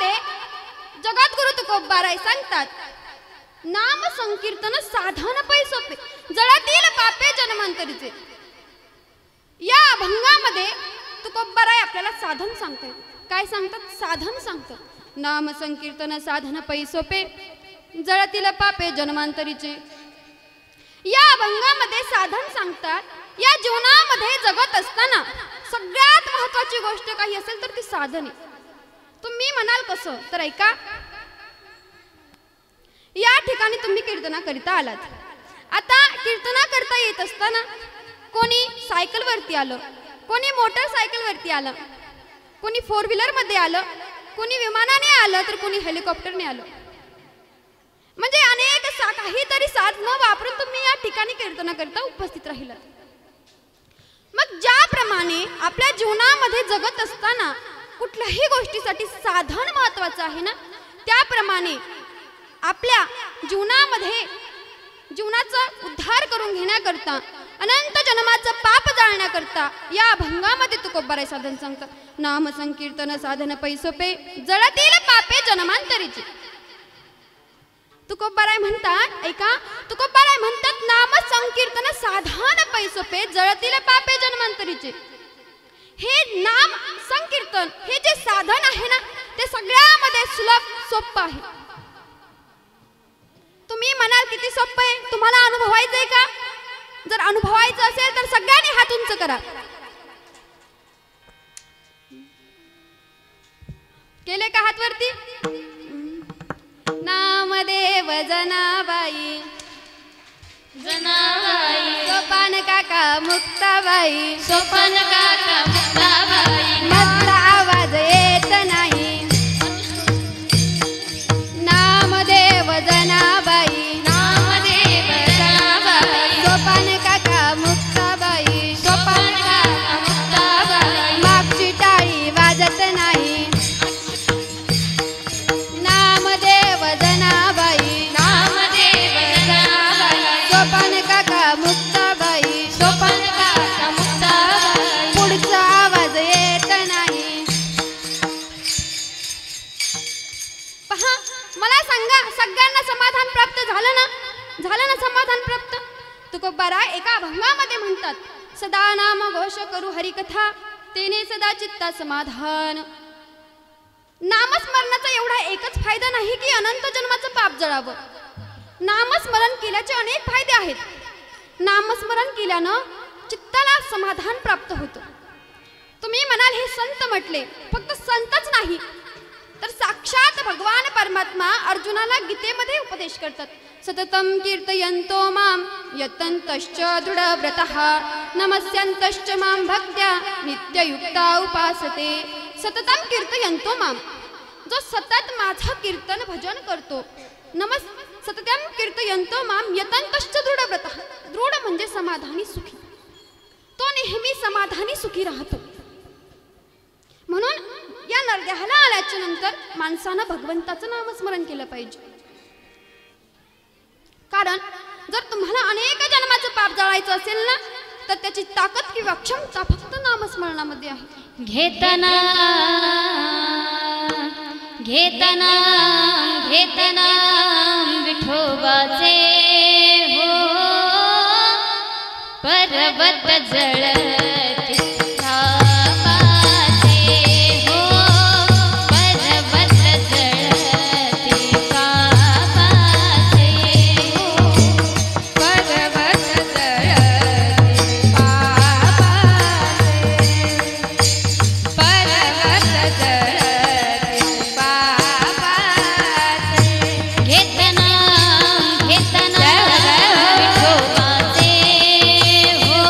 भंगामध्ये जगद्गुरु तुकोबाराय सांगतात, नाम संकीर्तन साधन पै सोपे जळतील पापे जन्मांतरीचे. या अभंगामध्ये तुकोबाराय आपल्याला साधन सांगतात. काय सांगतात? साधन सांगतात. नाम संकीर्तन साधन पै सोपे जळतील पापे जन्मांतरीचे. या अभंगामध्ये साधन सांगतात. या जीवनामध्ये जगत असताना सगळ्यात महत्वाची गोष्ट काही असेल तर ती साधन आहे. तुम्ही म्हणाल कसं? तर ऐका. या ठिकाणी तुम्ही कीर्तना करिता आलात. आता कीर्तना करता येत असताना कोणी सायकल वरती आलं, कोणी मोटरसायकल वरती आलं, कोणी फोर व्हीलर मध्ये आलं, कोणी विमानाने आलं, तर कोणी हेलिकॉप्टरने आलं. म्हणजे अनेक काहीतरी साधनं वापरून तुम्ही या ठिकाणी कीर्तना करता उपस्थित राहिलात. मग ज्याप्रमाणे आपल्या जीवनामध्ये जगत असताना कुठल्याही गोष्टीसाठी साधन महत्वाचं आहे ना, त्याप्रमाणे आपल्या जीवनामध्ये जीवनाचा उद्धार करून घेण्याकरता, अनंत जन्माचं पाप जाळण्याकरता या अभंगामध्ये तुकोबाराय साधन सांगतात. नाम संकीर्तन साधन पै सोपे जळतील पापे जन्मांतरीचे. तुकोबाराय म्हणतात, ऐका, तुकोबाराय म्हणतात नाम संकीर्तन साधन पै सोपे जळतील पापे जन्मांतरीचे. हे नाम संकीर्तन हे जे साधन आहे ना, ते सगळ्यामध्ये सुलभ सोपं आहे. तुम्ही म्हणाल किती सोपं आहे, तुम्हाला अनुभवायचंय का? जर अनुभवायचं असेल तर सगळ्यांनी हात उंच करा. केले का हात वरती? नामदेव जनाबाई जनाबाई, सोपान काका मुक्ताबाई, सोपान काका मुक्ताबाई, मधला आवाज येत नाही. नामदेव जनाबाई, नामदेव जनाबाई, सोपान काका मुक्ताबाई, सोपान काका मुक्ताबाई, मागची टाळी वाजत नाही. नामदेव जनाबाई, नामदेव जनाबाई, सोपान काका मुक्ताबाई, सोपान काका मुक्ताबाई, पुढचा आवाज येत नाही. पहा, मला सांगा, सगळ्यांना समाधान प्राप्त झालं ना? झालं ना समाधान प्राप्त? तुकोबाराय एका अभंगामध्ये म्हणतात, सदा नाम घोष करू हरिकथा तेने सदा चित्ता समाधान. नामस्मरणाचा एवढा एकच फायदा नाही की अनंत जन्माचं पाप जळावं. नामस्मरण केल्याचे अनेक फायदे आहेत. नामस्मरण केल्यानं चित्ताला समाधान प्राप्त होतं. तुम्ही म्हणाल हे संत म्हटले, फक्त संतच नाही तर साक्षात भगवान परमात्मा अर्जुनाला गीतेमध्ये उपदेश करतात. सततं कीर्तयन्तो मां यतन्तश्च दृढव्रतः नमस्यन्तश्च मां भक्त्या नित्ययुक्ता उपासते. सततं कीर्तयन्तो मां, जो सतत माझं कीर्तन भजन करतो. सततं कीर्तयन्तो मां यतन्तश्च दृढव्रतः, दृढ म्हणजे समाधानी सुखी, तो नेहमी समाधानी सुखी राहतो. म्हणून या नरदेहाला आल्याच्या नंतर माणसानं भगवंताचं नामस्मरण केलं पाहिजे. कारण जर तुम्हाला अनेक जन्माचं पाप जाळायचं असेल ना, तर त्याची ताकद किंवा क्षमता फक्त नामस्मरणामध्ये आहे. घेतना घेतना घेतना विठोबाचे हो पर्वत जळती कामाचे हो, पर्वत जळती कामाचे हो, पर्वत जळती पापाचे, पर्वत जळती पापाचे. घेतना घेतना विठोबाचे हो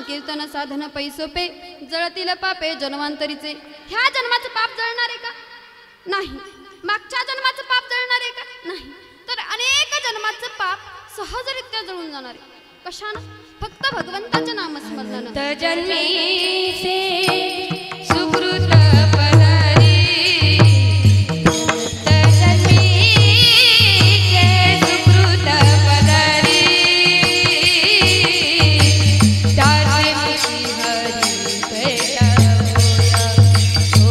संकीर्तन साधन पैसोपे जळतील पापे जन्मांतरीचे. ह्या जन्माचं पाप जळणार आहे का? नाही. मागच्या जन्माचं पाप जळणार आहे का? नाही. तर अनेक जन्माचं पाप सहजरित्या जळून जाणार आहे. कशानं? फक्त भगवंताच्या नामस्मरणानं. तजन्मीचे सुकृत पदरी, तजन्मीचे सुकृत पदरी, त्याचे मुखी हरी भेटावया. हो,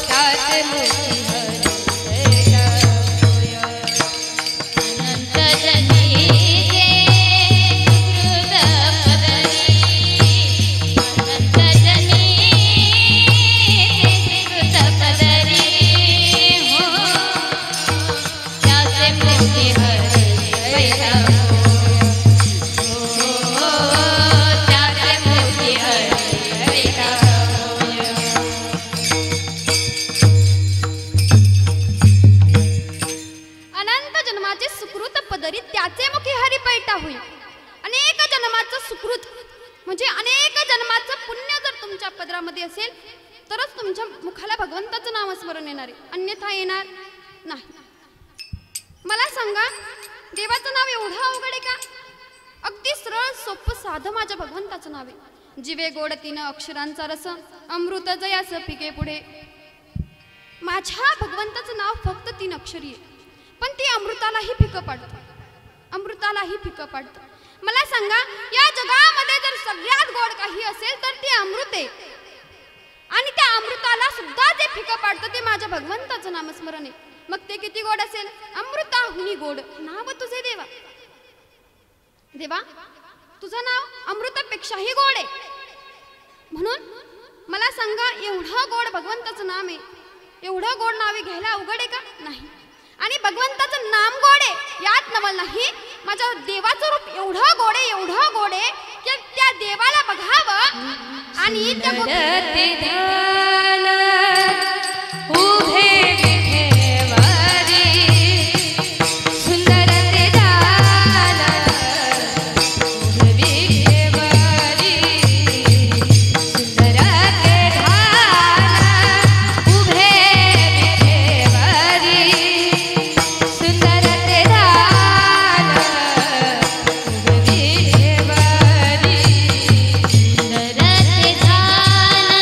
त्याचे मुखी हरी भेटावया. अनंत जन्मीचे सुकृत पदरी, अनंत जन्मीचे सुकृत पदरी. हो, त्याचे मुखी हरी भेटावया. हो, त्याचे मुखी हरी भेटावया. अनंत जन्माचे सुकृत पदरी त्याचे मुखी हरी पैठा होईल. अनेक जन्माचं सुकृत म्हणजे अनेक जन्माचं पुण्य जर तुमच्या पदरामध्ये असेल तरच तुमच्या मुखाला भगवंताचं नामस्मरण येणार आहे, अन्यथा येणार नाही. मला सांगा, देवाचं नाव एवढं अवघड आहे का? अगदी सरळ सोपं साधं माझ्या भगवंताचं नाव आहे. जिवे गोड 3 अक्षरांचा रस, अमृत जयास पिके पुढे. माझ्या भगवंताचं नाव फक्त 3 अक्षरी आहे, पण ती अमृतालाही फिकं पाडतं, अमृतालाही फिकं पाडतं. मला सांगा, या जगामध्ये जर सगळ्यात गोड काही असेल तर ते अमृत आहे, आणि त्या अमृताला सुद्धा जे फिकं पाडतं ते माझ्या भगवंताचं नामस्मरण आहे. मग ते किती गोड असेल? अमृताहुनी गोड नाव तुझे देवा. देवा, तुझं नाव अमृतापेक्षाही गोड आहे. म्हणून मला सांगा, एवढं गोड भगवंताचं नाम आहे, एवढं गोड नावे घ्यायला अवघड आहे का? नाही. आणि भगवंताचं नाम गोड आहे यात नवल नाही. माझ्या देवाचं रूप एवढं गोड आहे, एवढं गोड आहे की त्या देवाला बघावं आणि त्या सुंदर ध्यान उभे विठेवारी, सुंदर ध्यान उभे विठेवारी, सुंदर ध्यान उभे विठेवारी, सुंदर ध्यान उभे विठेवारी, सुंदर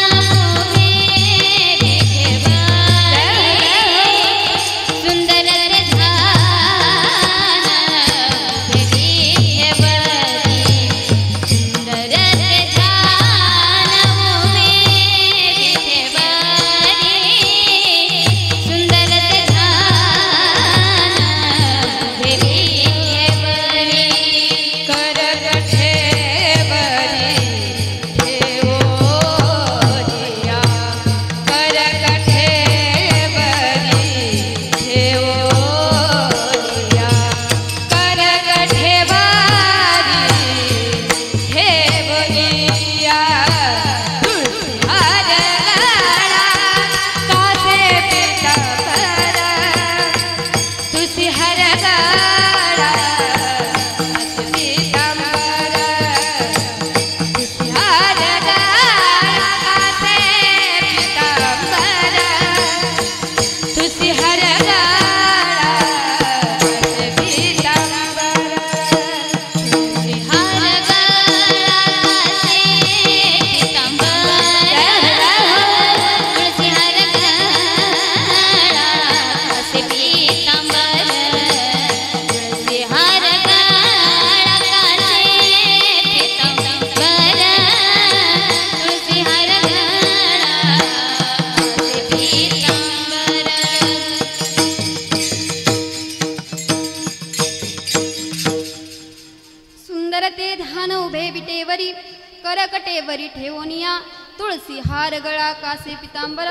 करकटेवरी ठेवोनिया तुळसी हार गळा कासे पितांबर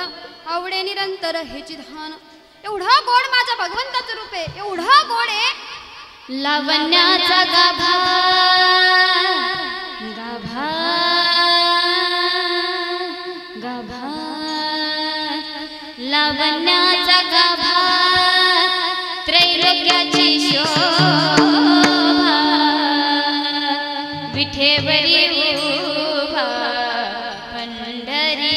आवडे निरंतर हेची धान. एवढा गोड माझ्या भगवंताचं रूप आहे, एवढा गोड आहे. लावण्याचा गाभा गाभा गाभा, लावण्याचा गाभा त्रैलोक्याची शोभा, विठेवरी उभा पंढरी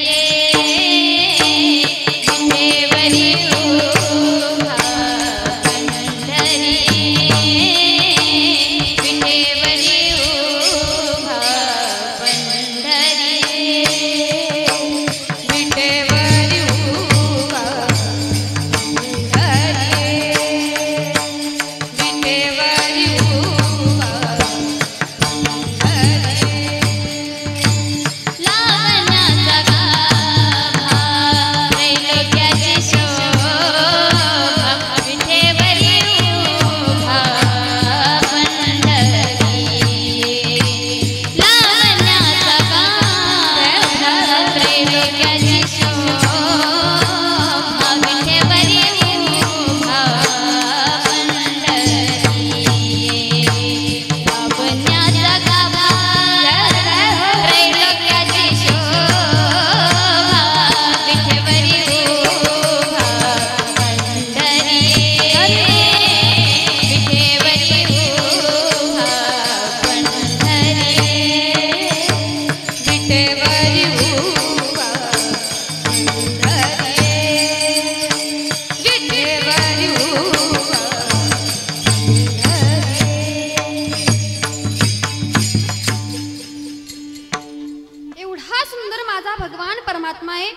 परमात्मा आहे.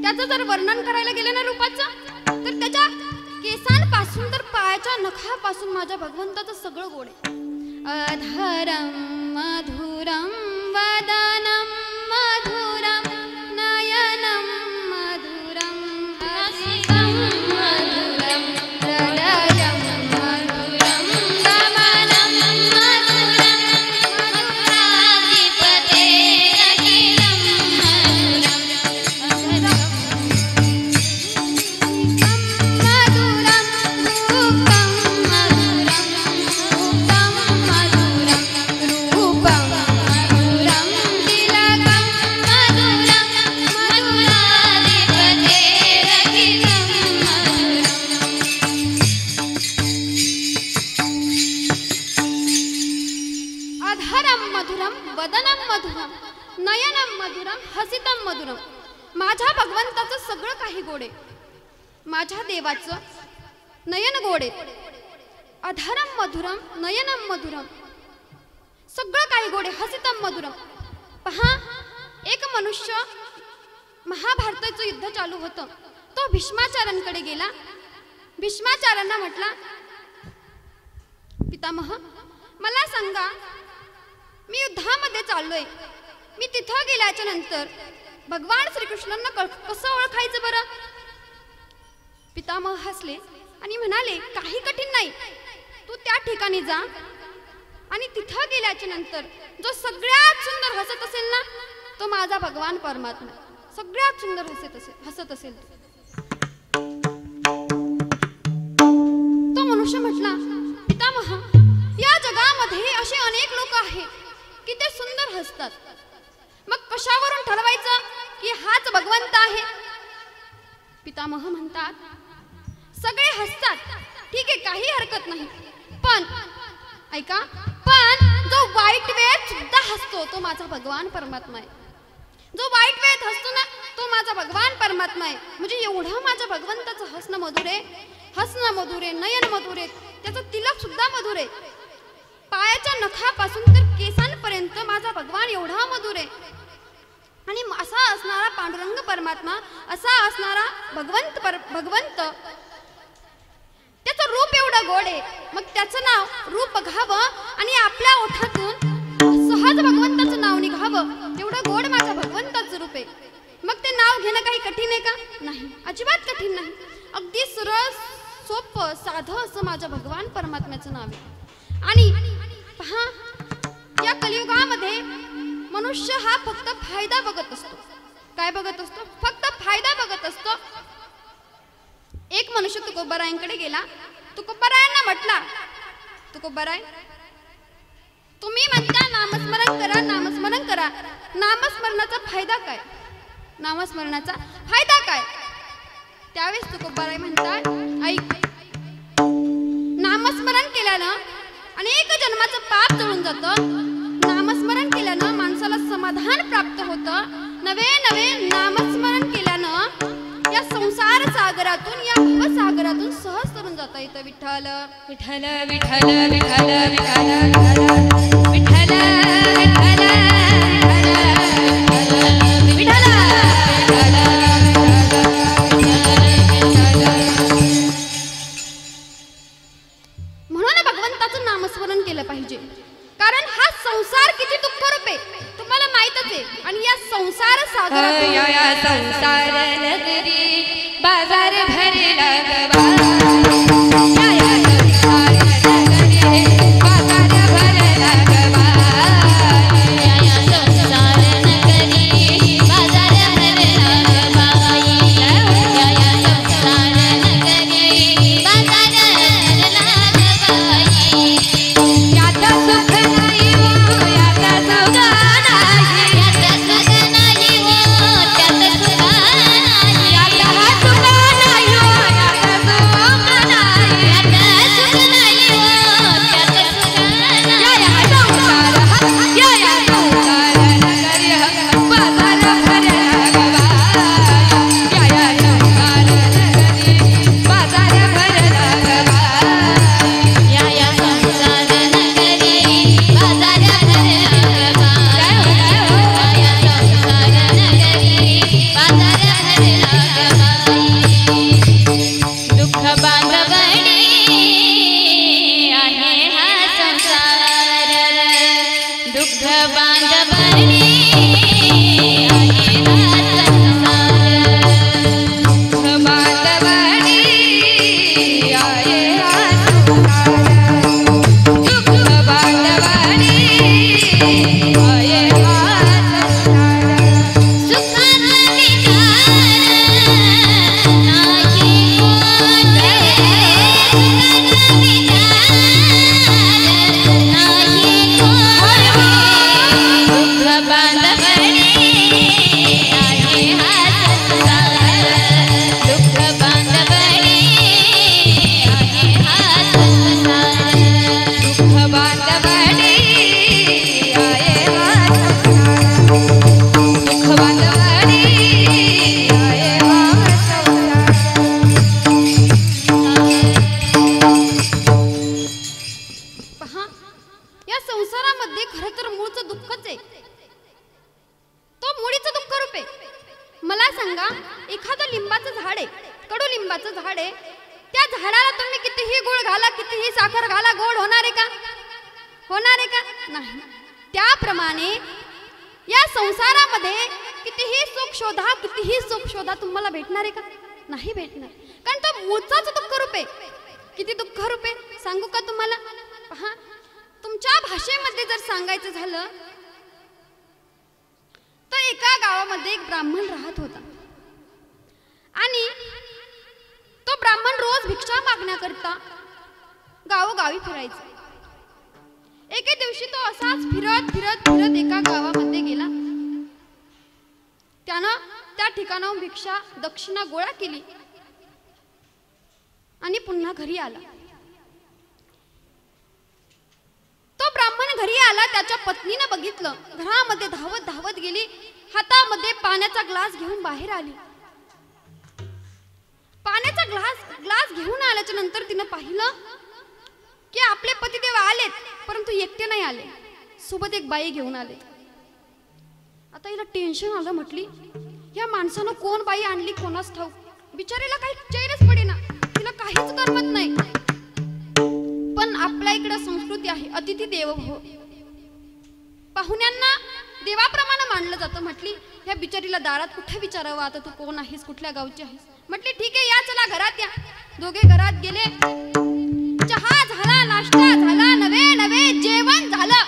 त्याचं जर वर्णन करायला गेलं ना रूपाचं, तर त्याच्या केसांपासून तर पायाच्या नखापासून माझ्या भगवंताचं सगळं गोड आहे. अधरम मधुरम वदनम मधुरम नयनम मधुरम हसितं मधुरम हृदयं मधुरम गमनं मधुरम मधुराधिपते अखिलं मधुरम मधुरं रूपं मधुरं रूपं मधुरं रूपं मधुरं तिलकं मधुरं मधुराधिपते अखिलं मधुरं. अधरम मधुरम वदनम मधुरम नयनम मधुरम हसितम मधुरम. माझ्या भगवंताचं सगळं काही गोड आहे. माझ्या देवाचं नयन गोड आहे. अधरम मधुरम नयनम मधुरम सगळं काही गोड आहे. हसितम मधुरम. पहा, एक मनुष्य महाभारताचं युद्ध चालू होतं. तो भीष्माचार्यांकडे गेला. भीष्माचार्यांना म्हटला, पितामह मला सांगा, मी युद्धामध्ये चाललोय, मी तिथं गेल्याच्या नंतर भगवान श्रीकृष्णांना कसं ओळखायचं बरं? पितामह हसले आणि म्हणाले, काही कठीण नाही, तू त्या ठिकाणी जा आणि तिथं गेल्याच्या नंतर जो सगळ्यात सुंदर हसत असेल ना, तो माझा भगवान परमात्मा. सगळ्यात सुंदर हसत असेल तो मनुष्य म्हटला, पितामह या जगामध्ये असे अनेक लोक आहेत की ते सुंदर हसतात. मग कशावरून ठरवायचं की हाच भगवंत आहे? पितामह म्हणतात, सगळे हसतात, ठीक आहे, काही हरकत नाही, पण ऐका, पण जो वाईट वेळेत सुद्धा हसतो तो माझा भगवान परमात्मा आहे. जो वाईट वेळेत हसतो ना, तो माझा भगवान परमात्मा आहे. म्हणजे एवढं माझ्या भगवंताचं हसणं मधुर आहे, हसणं मधुर आहे, नयन मधुर आहे, त्याचं तिलक सुद्धा मधुर आहे. पायाच्या नखापासून तर केसांपर्यंत माझा भगवान एवढा मधुर आहे. आणि असा असणारा पांडुरंग परमात्मा, असा असणारा भगवंत त्याचं रूप एवढं गोड आहे. मग त्याचं नाव रूप बघावं आणि आपल्या ओठातून सहज भगवंताचं नाव निघावं, एवढं गोड माझ्या भगवंताचं रूप आहे. मग ते नाव घेणं काही कठीण आहे का? नाही, अजिबात कठीण नाही. अगदी सरळ सोपं साधं असं माझ्या भगवान परमात्म्याचं नाव आहे. आणि पहा, या कलियुगामध्ये मनुष्य हा फक्त फायदा बघत असतो. काय बघत असतो? फक्त फायदा बघत असतो. एक मनुष्य तुकोबारायांकडे गेला. तुकोबारायांना म्हटला, तुकोबाराय, तुम्ही म्हणता नामस्मरण करा, नामस्मरण करा, नामस्मरणाचा फायदा काय? नामस्मरणाचा फायदा काय? त्यावेळेस तुकोबाराय म्हणतात, ऐक, नामस्मरण केल्यानं अनेक जन्माचं पाप जळून जातं. नामस्मरण केल्यानं माणसाला समाधान प्राप्त होतं. नवे नवे नामस्मरण केल्यानं या संसार सागरातून या भवसागरातून सहज तरून जाता येतं. विठ्ठल विठ्ठल विठ्ठल विठ्ठल विठ्ठल विठ्ठल म्हणून भगवंताचं नामस्मरण केलं पाहिजे. कारण हा संसार किती दुःखरूप आहे तुम्हाला माहीतच आहे. आणि या संसार सागरात या संसार नगरी बाजार भरला गवा. या संसार नगरी बाजार भरला गवा. या संसार नगरी बाजार भरला गवाई. या संसार नगरी बाजार भरला गवाई. यात सुख नाही हो यात सुख नाही. यात सुख नाही हो त्यात सुख नाही. यात सुख नाही हो यात सुख नाही. यात सुख नाही हो त्यात सुख नाही. या संसार नगरी बाजार भरला गवा. या संसार नगरी बाजार भरला गवा. या संसार नगरी बाजार भरला गवा. या संसार नगरी बाजार भरला गवाई. दुःख बांधवणी आहे हा संसार. दुःख बांधवणी आहे हा संसार. बांधवणी आहे हा संसार. दुःख बांधवणी आहे हा संसार. सुखाचा विचार नाही कोठे. सुखाचा विचार नाही कोठे. दुःख बांधवणी आहे हा संसार. दुःख बांधवणी आहे हा संसार. दुःख बांधवणी आहे हा संसार. दुःख बांधवणी आहे हा संसार. पहा या संसारामध्ये खरं तर मूळचं दुःखच आहे. तो मुळीचं दुःख रूप आहे. मला सांगा एखादं लिंबाचं झाड आहे कडुलिंबाचं झाड आहे. त्या झाडाला तुम्ही कितीही गुळ घाला कितीही साखर घाला गोड होणार आहे का? होणार आहे का? नाही. त्याप्रमाणे या संसारामध्ये कितीही सुख शोधा कितीही सुख शोधा तुम्हाला भेटणार आहे का? नाही भेटणार. कारण तो मूळचाच दुःख रूप आहे. किती दुःख रूप आहे सांगू का तुम्हाला? पहा तुमच्या भाषेमध्ये जर सांगायचं झालं तर एका गावामध्ये एक ब्राह्मण राहत होता. आणि तो ब्राह्मण रोज भिक्षा मागण्याकरता गावोगावी फिरायचा. एके दिवशी तो असाच फिरत फिरत फिरत एका गावामध्ये गेला. त्यानं त्या ठिकाणाहून भिक्षा दक्षिणा गोळा केली आणि पुन्हा घरी आला. तो ब्राह्मण घरी आला. त्याच्या पत्नीने बघितलं. घरामध्ये धावत धावत गेली. हातामध्ये पाण्याचा ग्लास घेऊन बाहेर आली. पाण्याचा ग्लास घेऊन आल्याच्या नंतर तिने पाहिलं की आपले पतिदेव आलेत परंतु एकटे नाही आले. सोबत एक बाई घेऊन आले. आता हिला टेन्शन आलं. म्हटली या माणसानं कोण बाई आणली कोणास ठाऊक. बिचारीला काही चैनच पडेना. तिला काहीच करमत नाही. पण आपल्या इकडे संस्कृती आहे अतिथी देवो भव. पाहुण्यांना देवाप्रमाणे मानलं जातं. म्हटली ह्या बिचारीला दारात कुठे विचारावं आता तू कोण आहेस कुठल्या गावची आहेस. म्हटली ठीक आहे या चला घरात या. दोघे घरात गेले. चहा झाला नाश्ता झाला नवे नवे जेवण झालं.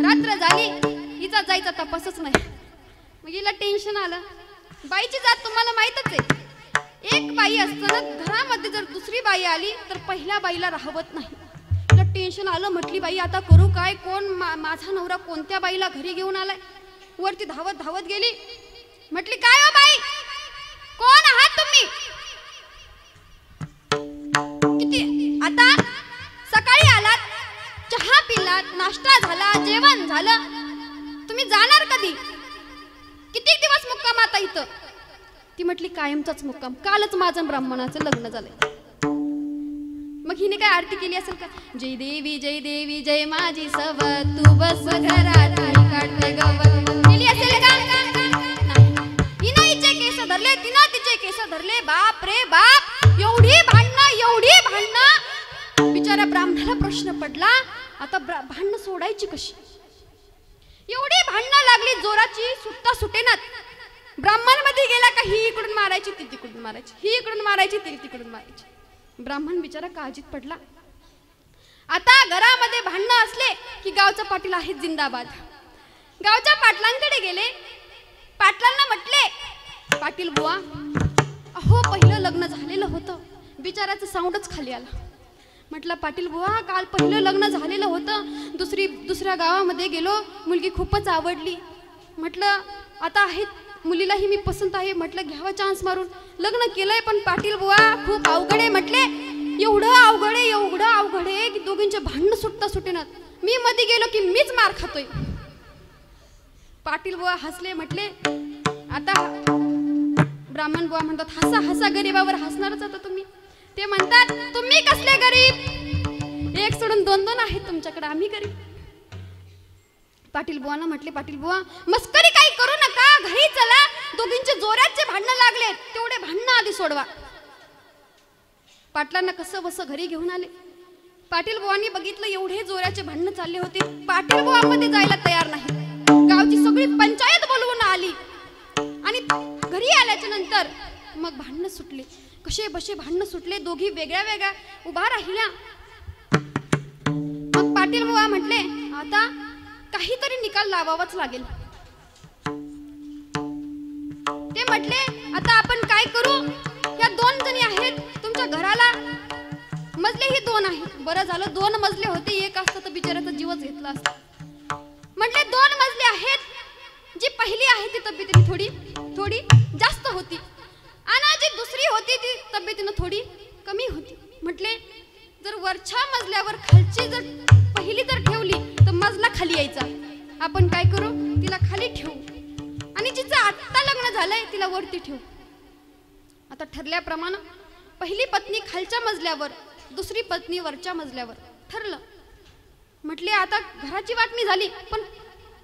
रात्र झाली. हिचा जायचा तपासच नाही. मग हिला टेन्शन आलं. बाईची जात तुम्हाला माहीतच आहे. एक बाई असताना घरामध्ये जर दुसरी बाई आली तर पहिल्या बाईला राहवत नाही. तिला टेन्शन आलं. म्हटली बाई आता करू काय. कोण माझा नवरा कोणत्या बाईला घरी घेऊन आलाय. वरती धावत धावत गेली. म्हटली काय हो बाई कोण आहात तुम्ही. किती आता सकाळी आलात चहा पिला आहात, नाश्ता झाला, जेवण झालं, तुम्ही जाणार कधी? किती दिवस मुक्काम आता इथं? ती म्हटली कायमचाच मुक्काम, कालच माझं ब्राह्मणाचं लग्न झालंय. मग हिने काय आरती केली असेल का? जय देवी जय माझी सव, तू बस घरात काढते गवत, केली असेल का? नाही. हिनं हिचे केस धरले, तिनं तिचे केस धरले. बाप रे बाप, एवढी भांडणं. बिचाऱ्या ब्राह्मणाला प्रश्न पडला, आता भांडणं सोडायची कशी? एवढी भांडणं लागली जोराची, सुटता सुटेनात. ब्राह्मण मध्ये गेला का ही इकडून मारायची, ती तिकडून मारायची, ही इकडून मारायची, ती तिकडून मारायची. ब्राह्मण बिचारा काळजीत पडला. आता घरामध्ये भांडणं असले की गावचा पाटील आहे जिंदाबाद. गावच्या पाटलांकडे गेले, पाटलांना म्हटले, पाटील बुवा, अहो पहिलं लग्न झालेलं होतं. बिचाराचं साऊंडच खाली आला. म्हटलं पाटील बुवा, काल पहिलं लग्न झालेलं होतं, दुसऱ्या गावामध्ये गेलो, मुलगी खूपच आवडली. म्हटलं आता आहेत, मुलीलाही मी पसंत आहे. म्हटलं घ्यावा चान्स मारून, लग्न केलंय. पण पाटील बुवा खूप अवघड आहे. म्हटले एवढं अवघड आहे की दोघींचे भांडणं सुटता सुटेनात. मी मध्ये गेलो की मीच मार खातोय. पाटील बुवा हसले. म्हटले आता ब्राह्मण बुवा म्हणतात, हसा हसा, गरीबावर हसणारच आता तुम्ही. ते म्हणतात, तुम्ही कसले गरीब, एक सोडून दोन आहेत तुमच्याकडे, आम्ही गरीब. पाटील बुवांना म्हटले, पाटील बुवा मस्करी काही करू नका, घरी चला, दोघींचे जोराचे भांडणं लागले, तेवढे भांडणं आधी सोडवा. पाटलांना कसं बसं घरी घेऊन आले. पाटील बुवांनी बघितलं एवढे जोराचे भांडणं चालले होते. पाटील बुवांमध्ये जायला तयार नाही. गावची सगळी पंचायत बोलवून आली आणि घरी आल्याच्या नंतर मग भांडणं सुटले. कसे बसे भांडणं सुटले. दोघी वेगळ्या उभा राहिल्या. मग पाटील बुवा म्हटले, आता काहीतरी निकाल लावावाच लागेल. ते म्हटले, आता आपण काय करू, या दोन जणी आहेत, तुमच्या घराला मजले ही दोन आहेत. बरं झालं 2 मजले होते, एक असतं तर बिचाऱ्याचा जीवच घेतला असता. म्हटले 2 मजले आहेत, जी पहिली आहे ती तब्येतीने थोडी जास्त होती आणि जी दुसरी होती ती तब्येतीने थोडी कमी होती. म्हटले जर वरच्या मजल्यावर खालची जर पहिली जर ठेवली तर मजला खाली यायचा. आपण काय करू, तिला खाली ठेवू आणि जिचं आत्ता लग्न झालंय तिला वरती ठेवू. आता ठरल्याप्रमाणे पहिली पत्नी खालच्या मजल्यावर, दुसरी पत्नी वरच्या मजल्यावर ठरलं. म्हटले आता घराची वाटणी झाली, पण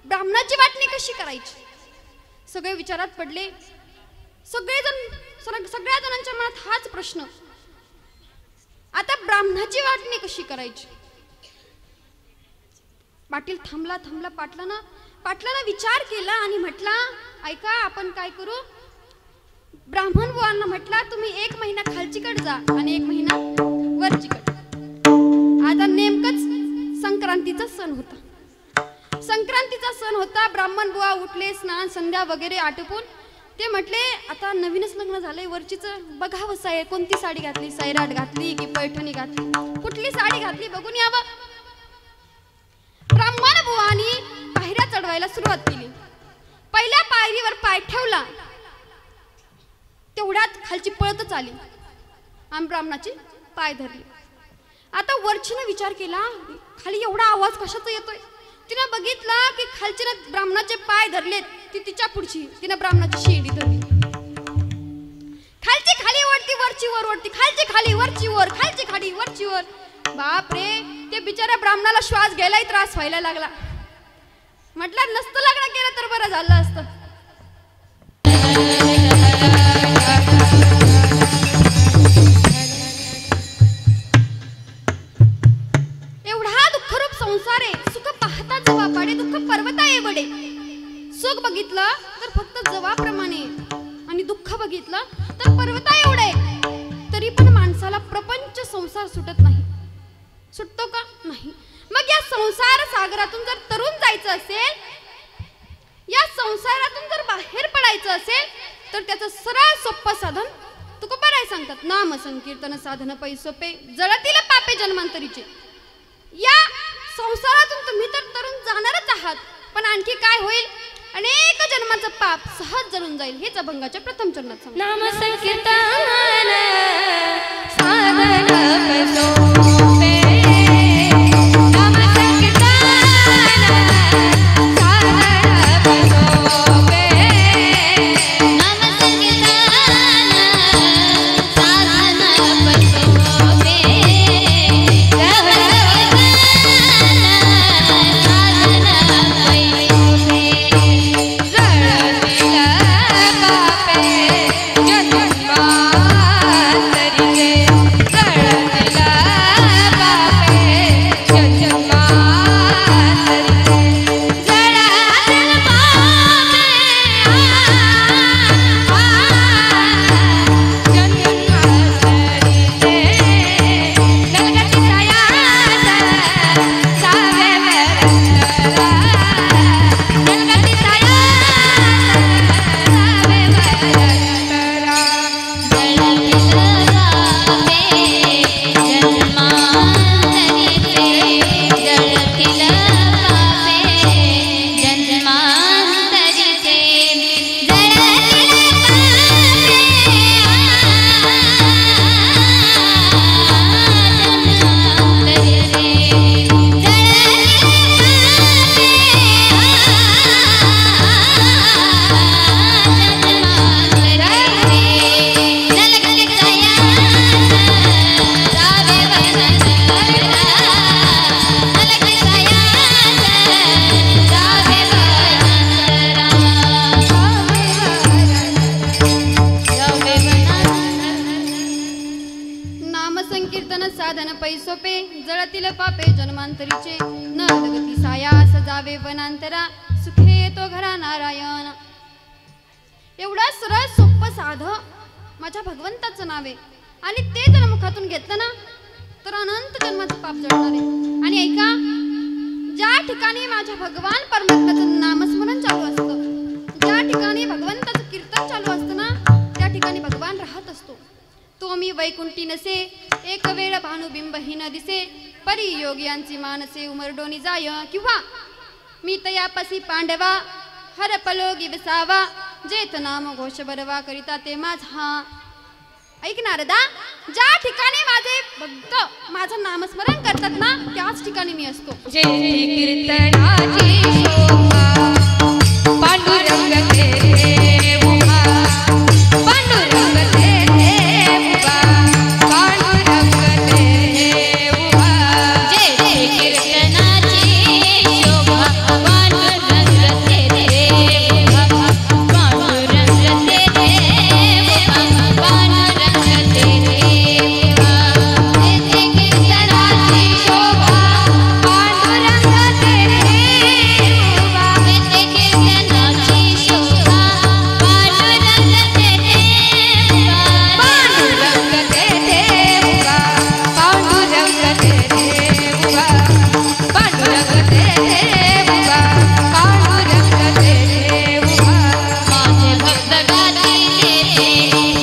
ब्राह्मणाची वाटणी कशी करायची? सगळे विचारात पडले. सगळ्या जणांच्या मनात हाच प्रश्न, आता ब्राह्मणाची वाटणी कशी करायची? पाटील थांबला. पाटलानं विचार केला आणि म्हटला, ऐका आपण काय करू, ब्राह्मण बुवांना म्हटला तुम्ही 1 महिना खालचीकडे जा आणि 1 महिना वरचीकडे. आता नेमकंच संक्रांतीचा सण होता. ब्राह्मण बुवा उठले, स्नान संध्या वगैरे आटपून ते म्हटले, आता नवीनच लग्न झालंय, वरचीचं बघावं साय कोणती साडी घातली, सैराट घातली की पैठणी घातली, कुठली साडी घातली बघून यावं. ब्राह्मण बुवानी पायऱ्या चढवायला सुरुवात केली. पहिल्या पायरीवर पाय ठेवला, तेवढ्यात खालची पळतच आली आणि ब्राह्मणाची पाय धरली. आता वरचीनं विचार केला, खाली एवढा आवाज कशाचा येतोय? तिनं बघितलं की खालचीनं ब्राह्मणाचे पाय धरलेत, ती तिच्या पुढची, तिनं ब्राह्मणाची शेंडी धरली. खालची खाली वरती, वरची वर वरती, खालची खाली वरची वर, खालची खाली वरची वर. बाप रे, ते बिचाऱ्या ब्राह्मणाला श्वास घ्यायलाही त्रास व्हायला लागला. म्हटलं नसतं लग्न केलं तर बरं झालं असतं. एवढा दुःखरूप संसार आहे, सुख पाहता जवा पाडे, दुःख पर्वता ये बडे. सुख बघितलं तर फक्त जवाप्रमाणे आणि दुःख बघितलं तर पर्वता एवढे. तरी पण माणसाला प्रपंच संसार सुटत नाही. सुटतो का? नाही. मग या संसार सागरातून जर तरुण जायचं असेल, या संसारातून जर बाहेर पडायचं असेल तर त्याचं सरळ सोपं साधन तुकोबाराय सांगतात, नाम संकीर्तन साधन पै सोपे, जळतील पापे जन्मांतरीचे. या संसारातून तुम्ही तर तरुण जाणारच आहात, पण आणखी काय होईल? अनेक जन्माचं पाप सहज जळून जाईल. हेच अभंगाच्या प्रथम चरणात सांगतात. नाम संकीर्तन साधन पै सोपे, नाम संकीर्तन जन्मांतरीचे न जगती साया सजावे वनांतरा सुखे येतो घरा नारायण. एवढा सरळ सोप्प साध माझ्या भगवंताचं नाव आहे आणि ते जर मुखातून घेतलं ना तर अनंत जन्माचं पाप जळणार आहे. आणि ऐका, ज्या ठिकाणी माझ्या भगवान परमात्म्याचं नामस्मरण चालू असतं, ज्या ठिकाणी भगवंताचं कीर्तन चालू असतं ना त्या ठिकाणी भगवान राहत असतो. तो मी वैकुंठी नसे एक वेळ भानुबिंबहीन दिसे परी योगियांची मानसे उमरडोनी जाय. किंवा मी तयापसी पांडवा हरपलोगी विसावा जेत नाम घोष बरवा करिता ते माझा. ऐक नारदा, ज्या ठिकाणी माझे भक्त माझं नामस्मरण करतात ना त्याच ठिकाणी मी असतो. जेथे कीर्तनाची शोभा पांडुरंग तेथे उभा, पांडुरंग तेथे उभा, पांडुरंग तेथे उभा. जेथे कीर्तनाची शोभा पांडुरंग तेथे उभा, पांडुरंग तेथे उभा, पांडुरंग तेथे उभा. जेथे कीर्तनाची शोभा पांडुरंग तेथे उभा, जेथे कीर्तनाची शोभा पांडुरंग तेथे उभा, पांडुरंग तेथे उभा, पांडुरंग तेथे उभा, पांडुरंग तेथे उभा, पांडुरंग तेथे उभा. माझे भक्त गाती तेथे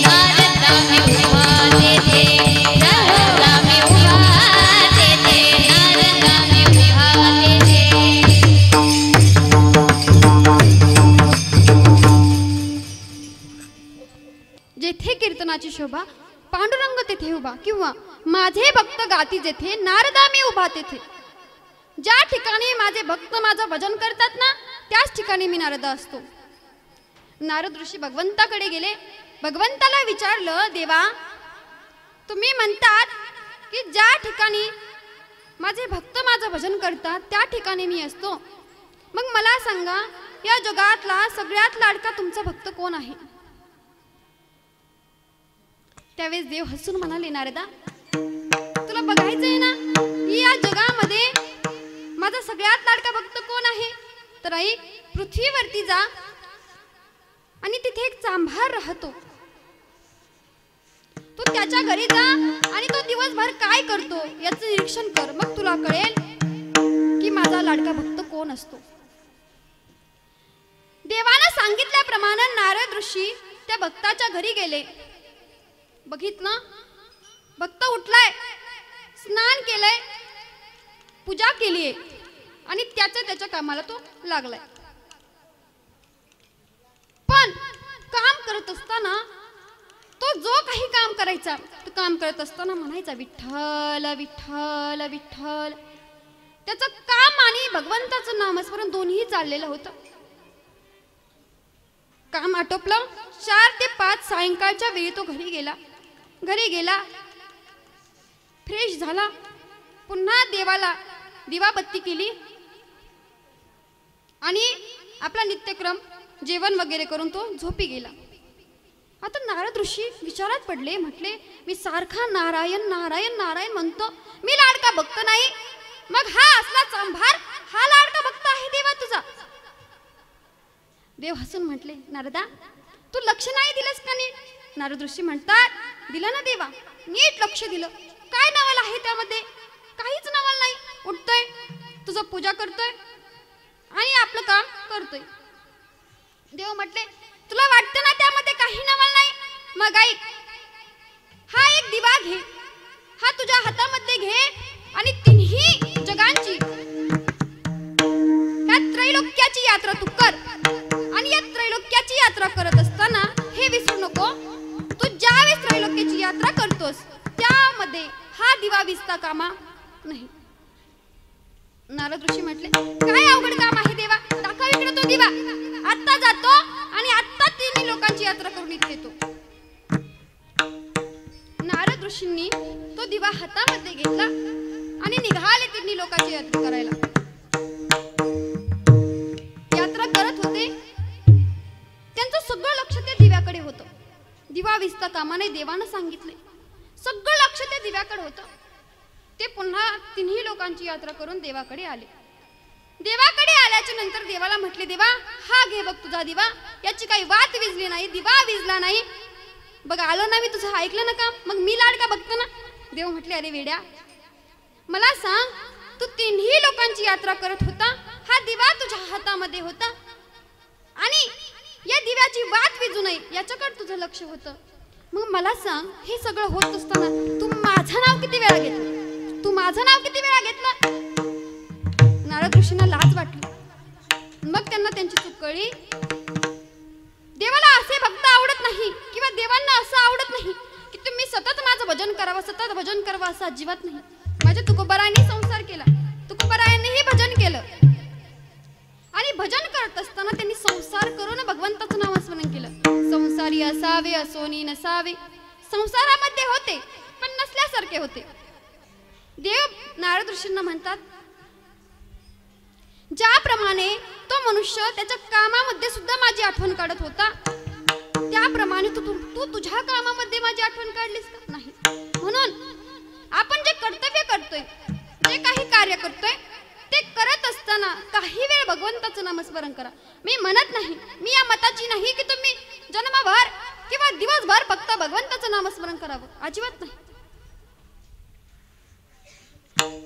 नारदा मी उभा तेथे, नारदा मी उभा तेथे, नारदा मी उभा तेथे. जेथे कीर्तनाची शोभा पांडुरंग तेथे उभा किंवा माझे भक्त गाती जेथे नारदा मी उभा तेथे. ज्या ठिकाणी माझे भक्त माझं भजन करतात ना त्याच ठिकाणी मी नारदा असतो. नारद ऋषी भगवंताकडे गेले, भगवंताला विचारलं, देवा तुम्ही म्हणतात की ज्या ठिकाणी माझे भक्त माझं भजन करतात त्या ठिकाणी मी असतो, मग मला सांगा या जगातला सगळ्यात लाडका तुमचा भक्त कोण आहे? त्यावेळेस देव हसून म्हणाले, नारदा तुला बघायचंय ना की या जगामध्ये माझा सगळ्यात लाडका भक्त कोण आहे? तर आई, पृथ्वीवरती जा आणि तिथे एक चांभार राहतो, तू त्याच्या घरी जा आणि तो दिवसभर काय करतो याचं निरीक्षण कर, मग तुला कळेल की माझा लाडका भक्त कोण असतो. देवानं सांगितल्याप्रमाणे नारद ऋषी त्या भक्ताच्या घरी गेले. बघितलं, भक्त उठलाय, स्नान केलंय, पूजा केलीये आणि त्याच्या कामाला तो लागलाय. पण काम करत असताना तो जो काही काम करायचा तो काम करत असताना म्हणायचा विठ्ठल विठ्ठल विठ्ठल. त्याचं काम आणि भगवंताचं नामस्मरण दोन्ही चाललेलं होतं. काम आटोपलं, 4 ते 5 सायंकाळच्या वेळी तो घरी गेला, फ्रेश झाला, पुन्हा देवाला दिवाबत्ती केली आणि आपला नित्यक्रम जेवण वगैरे करून तो झोपी गेला. आता नारद ऋषी विचारात पडले, म्हटले मी सारखा नारायण नारायण नारायण म्हणतो, मी लाडका भक्त नाही, मग हा असला चांभार हा लाडका भक्त आहे देवा तुझा? देव हसून म्हटले, नारदा तू लक्ष नाही दिलंस का नीट? नारद ऋषी म्हणतात, दिलं ना देवा, नीट लक्ष दिलं. काय नवल आहे त्यामध्ये? काहीच नवल नाही. उठतोय, तुझं पूजा करतोय आणि आपलं काम करतोय. देव म्हटले, तुला वाटतं ना त्यामध्ये काही नवल नाही? मग ऐक, हा एक दिवा घे, हा तुझ्या हातामध्ये घे आणि तिन्ही जगांची या त्रैलोक्याची यात्रा तू कर. आणि या त्रैलोक्याची यात्रा करत असताना हे विसरू नको, तू ज्यावेळेस त्रैलोक्याची यात्रा करतोस त्यामध्ये हा दिवा विसता कामा नाही. नारद ऋषी म्हटले, काय अवघड काम आहे देवा, दाखव इकडे तो दिवा. आत्ता जातो आणि आत्ता तिन्ही लोकांची यात्रा करून इथे येतो. नारद ऋषींनी तो दिवा हातामध्ये घेतला आणि निघाले तिन्ही लोकांची यात्रा करायला. यात्रा करत होते, त्यांचं सगळं लक्ष त्या दिव्याकडे होतं. दिवा विसता कामाने देवानं सांगितले, सगळं लक्ष त्या दिव्याकडे होतं. ते पुन्हा तिन्ही लोकांची यात्रा करून देवाकडे आले. देवाकडे आल्याच्या नंतर देवाला म्हटले, देवा हा घे बघ तुझा दिवा, याची काही वात विजली नाही, दिवा विजला नाही, बघ आलो ना मी तुझं, ऐकलं ना का, मग मी लाड का बघतो ना. देव म्हटले, अरे वेड्या, मला सांग, तू तिन्ही लोकांची यात्रा करत होता, हा दिवा तुझ्या हातामध्ये होता आणि या दिव्याची वात विजू नये याच्याकडे तुझं लक्ष होतं. मग मला सांग, हे सगळं होत असताना तू माझं नाव किती वेळा घेतलं, तू माझं नाव किती वेळा घेतलं. नारद ऋषींना लाज वाटली. मग त्यांना त्यांची चूक कळली. देवाला असे भक्त आवडत नाही किंवा देवांना असं आवडत नाही की तुम्ही सतत माझं भजन करावं, सतत भजन करावं, असं अजिबात नाही. माझ्या तुकोबारायांनी संसार केला, तुकोबारायांनीही भजन केलं आणि भजन करत असताना त्यांनी संसार करून भगवंताचं नामस्मरण केलं. संसारी असावे असोनी नसावे, संसारामध्ये होते पण नसल्यासारखे होते. देव नारद ऋषींना म्हणतात, ज्याप्रमाणे तो मनुष्य त्याच्या कामामध्ये सुद्धा माझी आठवण काढत होता, त्याप्रमाणे तू तुझ्या कामामध्ये माझी आठवण काढलीस का नाही. म्हणून आपण जे कर्तव्य करतोय, जे काही कार्य करतोय, ते करत असताना काही वेळ भगवंताचं नामस्मरण करा. मी म्हणत नाही, मी या मताची नाही की तुम्ही जन्मभर किंवा दिवसभर फक्त भगवंताचं नामस्मरण करावं, अजिबात नाही.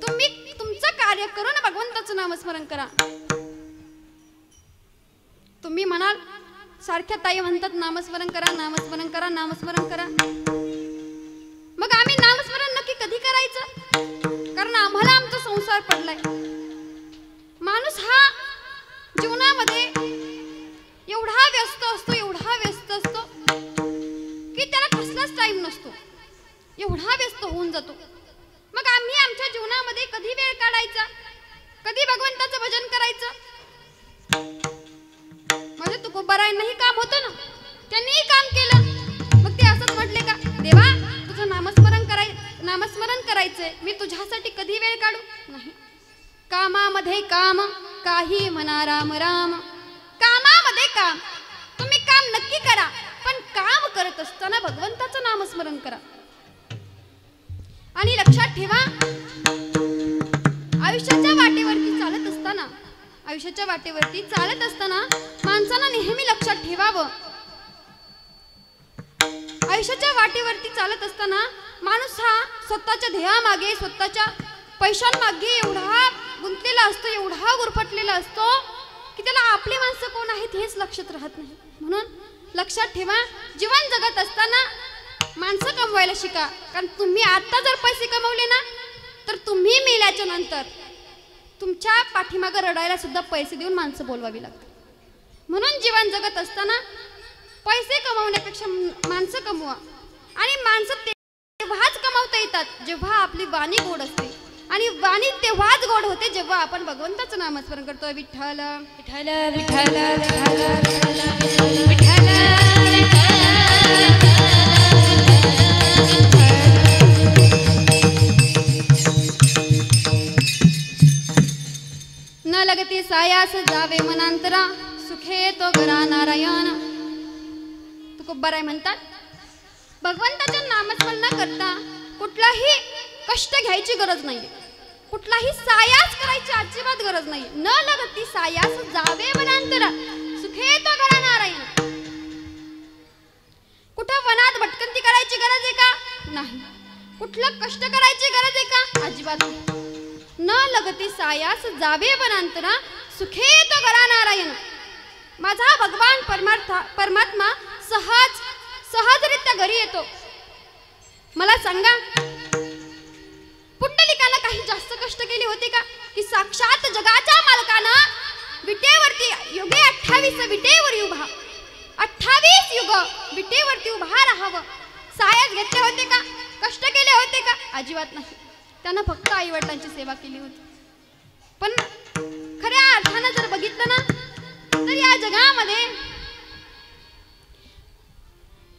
तुम्ही तुमचं कार्य करून भगवंताचं नामस्मरण करा. तुम्ही म्हणाल, सारख्या ताई म्हणतात नामस्मरण करा, नामस्मरण करा, नामस्मरण करा. मग आम्ही नामस्मरण नक्की कधी करायचं? कारण आम्हाला आमचा संसार पडलाय. माणूस हा जीवनामध्ये एवढा व्यस्त असतो, एवढा व्यस्त असतो की त्याला कसलाच टाइम नसतो, एवढा व्यस्त होऊन जातो. मग आम्ही आमच्या जीवनामध्ये कधी वेळ काढायचा, कधी भगवंताचं भजन करायचं. माझ्या तुकोबारायांनाही काम होतं ना, त्यांनीही काम केलं. मग ते असंच म्हटले का, देवा तुझं नामस्मरण करायचंय, मी तुझ्यासाठी कधी वेळ काढू नाही. कामामध्ये काम, काही म्हणा राम राम. कामामध्ये काम, तुम्ही काम नक्की करा, पण काम करत असताना भगवंताचं नामस्मरण करा. आणि लक्षात ठेवा, आयुष्याच्या वाटेवरती चालत असताना माणसाला नेहमी लक्षात ठेवावं, आयुष्याच्या वाटेवरती चालत असताना माणूस हा स्वतःच्या ध्येयामागे, स्वतःच्या पैशांमागे एवढा गुंतलेला असतो, एवढा गुरफटलेला असतो की त्याला आपली माणसं कोण आहेत हेच लक्षात राहत नाही. म्हणून लक्षात ठेवा, जीवन जगत असताना माणसं कमवायला शिका. कारण तुम्ही आता जर पैसे कमवले ना, तर तुम्ही मेल्याच्या नंतर तुमच्या पाठीमागं रडायला सुद्धा पैसे देऊन माणसं बोलवावी लागतात. म्हणून जीवन जगत असताना पैसे कमवण्यापेक्षा माणसं कमवा. आणि माणसं तेव्हाच कमवता येतात जेव्हा आपली वाणी गोड असते, आणि वाणी तेव्हाच गोड होते जेव्हा आपण भगवंताचं नामस्मरण करतो. विठ्ठल विठ्ठल विठ्ठल विठ्ठल विठ्ठल. न लगती सायास जावे मनांतरा, सुखे तो घरा नारायण. तुकोबाराय म्हणतात, भगवंताच्या नामस्मरण करता कुठलाही कष्ट घ्यायची गरज नाही, कुठलाही सायास करायची अजिबात गरज नाही. न लगती सायास जावे वनांतरा, सुखे तो घरा नारायण. कुठं वनात भटकंती करायची गरज आहे का? नाही. कुठलं कष्ट करायची गरज आहे का? अजिबात नाही. न लगती सायास जावे वनांतरा, सुखे तो घरा नारायण. माझा भगवान परमात्मा सहजरित्या घरी येतो. मला सांगा, पुंडलिकाला काही जास्त कष्ट केले होते का? की साक्षात जगाच्या मालकानं विटेवरती युगे 28 विटेवर उभा, 28 युग विटेवरती उभा राहावं, सायास घेतले होते का? कष्ट केले होते का? अजिबात नाही. त्यानं फक्त आई वडिलांची सेवा केली होती. पण खऱ्या अर्थानं जर बघितलं ना, तर या जगामध्ये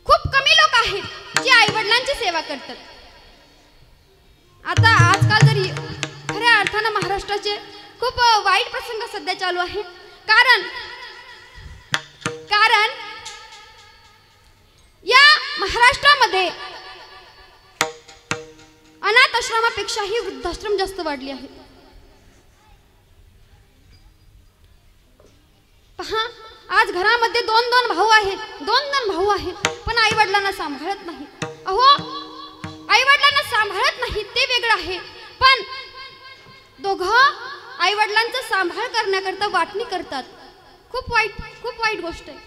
खूप कमी लोक आहेत जे आई वडिलांची सेवा करतात. आता आजकाल जर खऱ्या अर्थानं महाराष्ट्राचे खूप वाईट प्रसंग सध्या चालू आहे. कारण या महाराष्ट्रामध्ये अनाथ अनाथ आश्रमापेक्षाही वृद्धाश्रम जास्त वाढले आहे. पहा, आज घरामध्ये दोन दोन भाऊ आहेत पण आई वडिलांना सांभाळत नाही. अहो, आई वडिलांना सांभाळत नाही ते वेगळं आहे, पण दोघं आई वडिलांचा सांभाळ करण्याकरता वाटणी करतात. खूप वाईट गोष्ट आहे.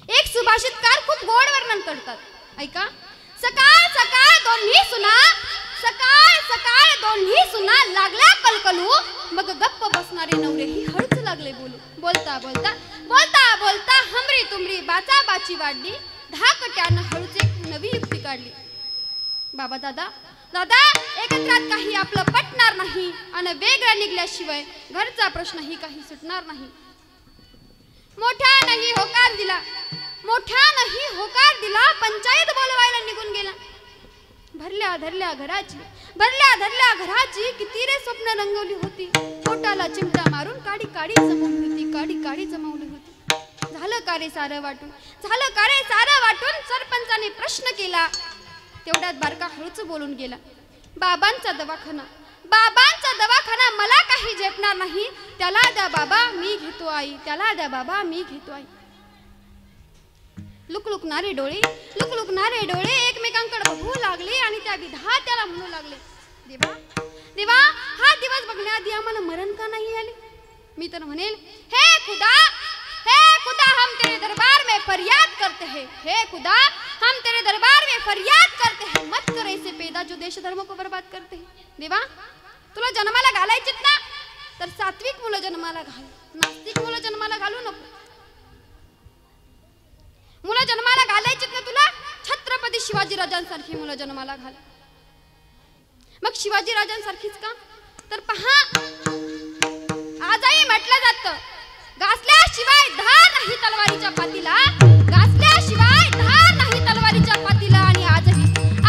एक सुभाषितकार खूप गोड वर्णन करतात. ऐका. सकाळ सकाळ दोन्ही सुना लागल्या कलकलू, मग गप्प बसणारे नवरेही हळूच लागले बोलू. बोलता बोलता बोलता बोलता हमरी तुमरी बाचाबाची वाढली, धाकट्यानं हळूच एक नवी युक्ती काढली. बाबा दादा एकत्रात काही आपलं पटणार नाही आणि वेगळं निघल्याशिवाय घरचा प्रश्नही काही सुटणार नाही. मोठ्यानंही होकार दिला, पंचायत बोलवायला निघून गेला. भरल्या धरल्या घराची किती रे स्वप्न रंगवली होती. पोटाला चिमटा मारून काडी काडी जमवली होती. झालं का रे सारं वाटून सरपंचाने प्रश्न केला. तेवढ्यात बारका हळूच बोलून गेला. बाबांचा दवाखाना मला काही झेपणार नाही, त्याला द्या बाबा मी घेतो आई. लुकलुकणारे डोळे एकमेकांकडे बघू लागले आणि त्या विधात्याला म्हणू लागले, देवा हा दिवस बघण्याआधी आम्हाला मरण का नाही आले. मी तर म्हणेल, हे खुदा हम तेरे दरबार में फरियाद करते हैं. मत कर ऐसे पैदा जो देश धर्म को बर्बाद करते हैं. देवा, तुला जन्माला घालायचीत ना, तर सात्विक मुलं जन्माला घाल, नास्तिक मुलं जन्माला घालू नको. मुलं जन्माला घालायचीत ना तुला, छत्रपती शिवाजी राजांसारखी मुलं जन्माला घाल. मग शिवाजी राजांसारखीच का? तर पहा, आजही म्हटलं जातं, घासल्याशिवाय धार नाही तलवारीच्या पातीला. आणि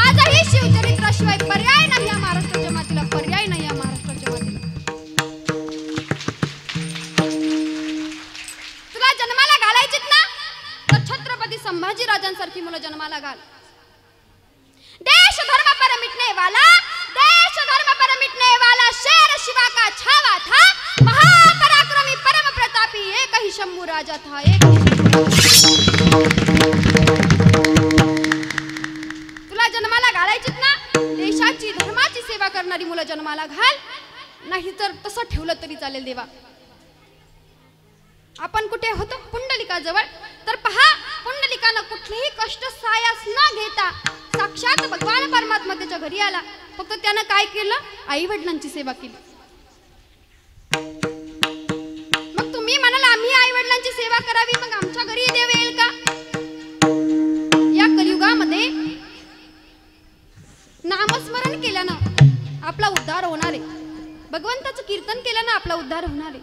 आजही शिवचरित्राशिवाय पर्याय नाही या महाराष्ट्राच्या मातीला. तुला जन्माला घालायचीत ना, तर छत्रपती संभाजी राजांसारखी मुलं जन्माला घाल. देश धर्म पर मिटने वाला शेर शिवा का छावा था, महापराक्रमी परम प्रतापी एक ही शंभू राजा था. तुला जन्माला घालायचीत ना, देशाची धर्माची सेवा करणारी मुलं जन्माला घाल, नाही तर तसं ठेवलं तरी चालेल. देवा, आपण कुठे होतो? पुंडलिकाजवळ. तर पहा, पुंडलिकानं कुठलेही कष्ट सायास न घेता साक्षात भगवान परमात्मा त्याच्या घरी आला. फक्त त्यानं काय केलं? आई वडिलांची सेवा केली. मग तुम्ही म्हणाल आम्ही आई वडिलांची सेवा करावी, मग आमच्या घरी देव येईल का? या कलियुगामध्ये नामस्मरण केल्यानं आपला उद्धार होणार आहे. भगवंताचं कीर्तन केल्यानं आपला उद्धार होणार आहे.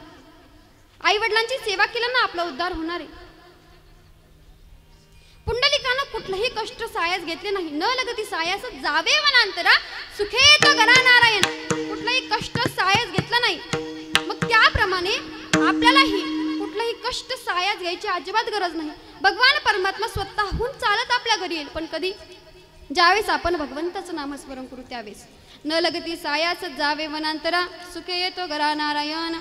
आई वडिलांची सेवा केल्यानं आपला उद्धार होणार आहे. पुंडलिकानं कुठलंही कष्ट सायास घेतले नाही. न लगती सायास जावे वनांतरा, सुखेत घरा नारायण. कुठलंही कष्ट सायास घेतलं नाही. मग त्याप्रमाणे आपल्यालाही कुठलंही कष्ट सायास घ्यायची अजिबात गरज नाही. भगवान परमात्मा स्वतःहून चालत आपल्या घरी येईल. पण कधी? ज्यावेळेस आपण भगवंताचं नामस्मरण करू त्यावेळेस. न लगती सायास जावे वनांतरा, सुखे येतो घरा नारायण.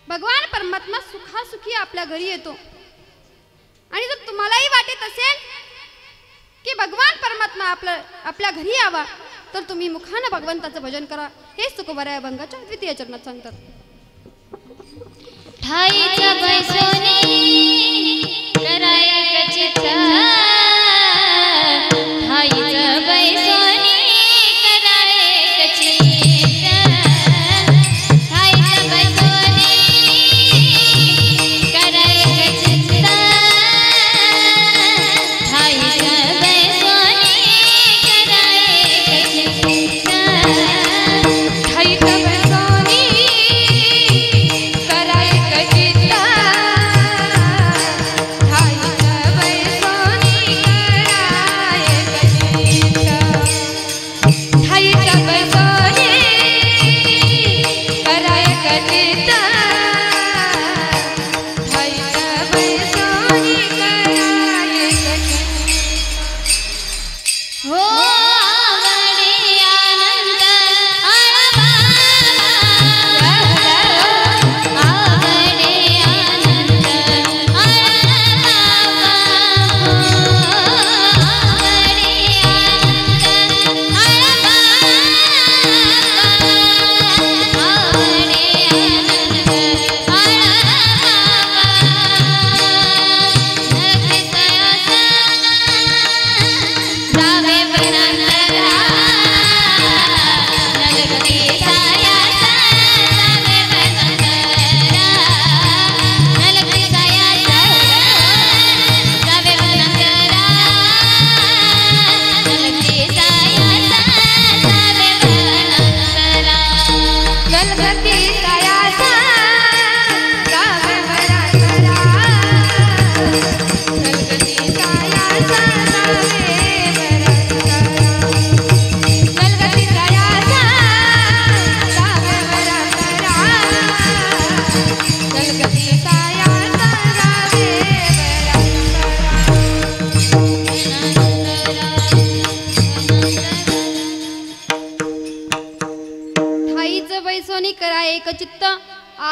भगवान परमात्मा सुखासुखी आपल्या घरी येतो. आणि जर तुम्हालाही वाटत असेल की भगवान परमात्मा आपल्या घरी यावा, तर तुम्ही मुखानं भगवंताचं भजन करा. हेच तुकोबाराया अभंगाच्या द्वितीय चरणात सांगतात. ठाईचा बैसोनी करायक चित्त, ठाईचा बैसोनी करायक चित्त, ठाईचा बैसोनी करायक चित्त, ठाईचा बैसोनी करायक चित्त, ठाईचा बैसोनी करायक चित्त.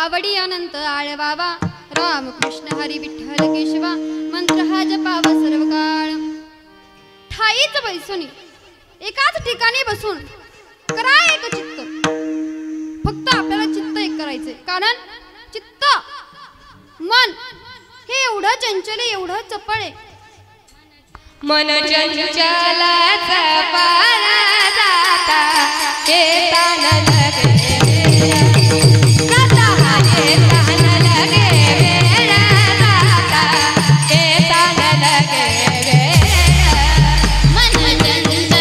आवडी अनंत आळवावा राम कृष्ण हरी विठ्ठल केशवा मंत्र हा जपावा सर्व काळ ठाईच बैसुनी एकाच ठिकाणी बसून करा एक चित्त फक्त आपल्याला चित्त एक करायचंय कारण चित्त मन हे एवढं चंचल आहे एवढं चपळ आहे मन चंचलाचा पारा जाता येता न लगे जाता येता न लगे वेळ जाता येता न लगे मन चंचलाचा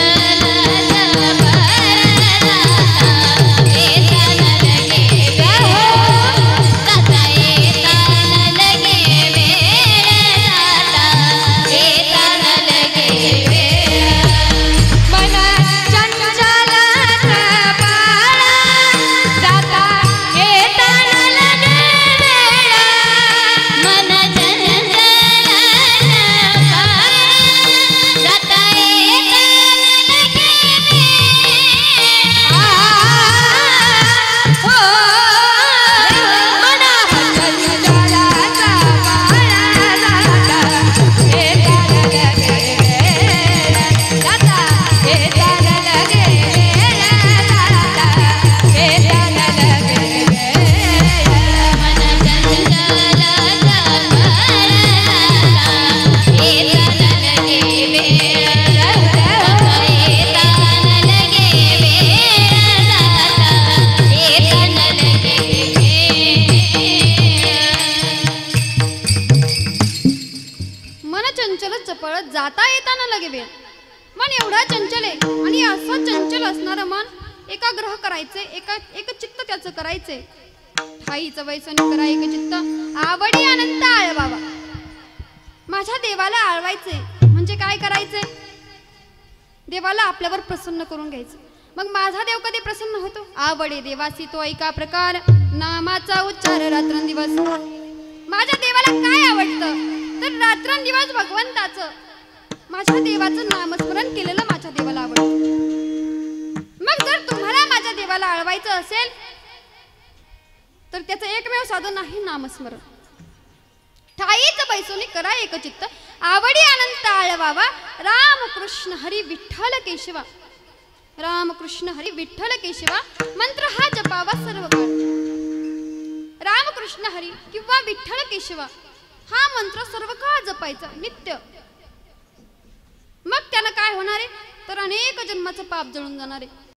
पारा जाता येता न लगे जाता येता न लगे वेळ जाता येता न लगे मन चंचलाचा पारा जाता येता न लगे मन चंचलाचा पारा जाता येता न लगे हो मन चंचलाचा पारा जाता येता न लगे जाता येता न लगे जाता येता न लगे मन चंचलाचा पारा येता न लगे वेळ जाता येता न लगे वेळ जाता येता न लगे मन चंचल चपळ जाता येता न लगे वेळ मन एवढा चंचल आहे आणि असं चंचल असणारं मन एकाग्रह करायचंय एक चित्त त्याचं करायचंय ठाईचं वैसनी करा एक चित्त आवडी अनंत आळवावा माझ्या देवाला आळवायचंय म्हणजे काय करायचंय देवाला आपल्यावर प्रसन्न करून घ्यायचं मग माझा देव कधी प्रसन्न होतो आवडे देवासी तो ऐका प्रकार नामाचा उच्चार रात्रंदिवस माझ्या देवाला काय आवडतं तर रात्रंदिवस भगवंताचं माझ्या देवाचं नामस्मरण केलेलं माझ्या देवाला आवडतं मग जर तुम्हाला माझ्या देवाला आळवायचं असेल तर त्याचं एकमेव साधन आहे नामस्मरण ठाईच बैसोनी करा एक चित्त आवडी अनंत आळवावा राम कृष्ण हरी विठ्ठल केशवा राम कृष्ण हरी विठ्ठल केशवा मंत्र हा जपावा सर्व काळ राम कृष्ण हरी किंवा विठ्ठल केशवा हा मंत्र सर्व काळ जपायचा नित्य मग त्याला काय होणार आहे तर अनेक जन्माचं पाप जळून जाणार आहे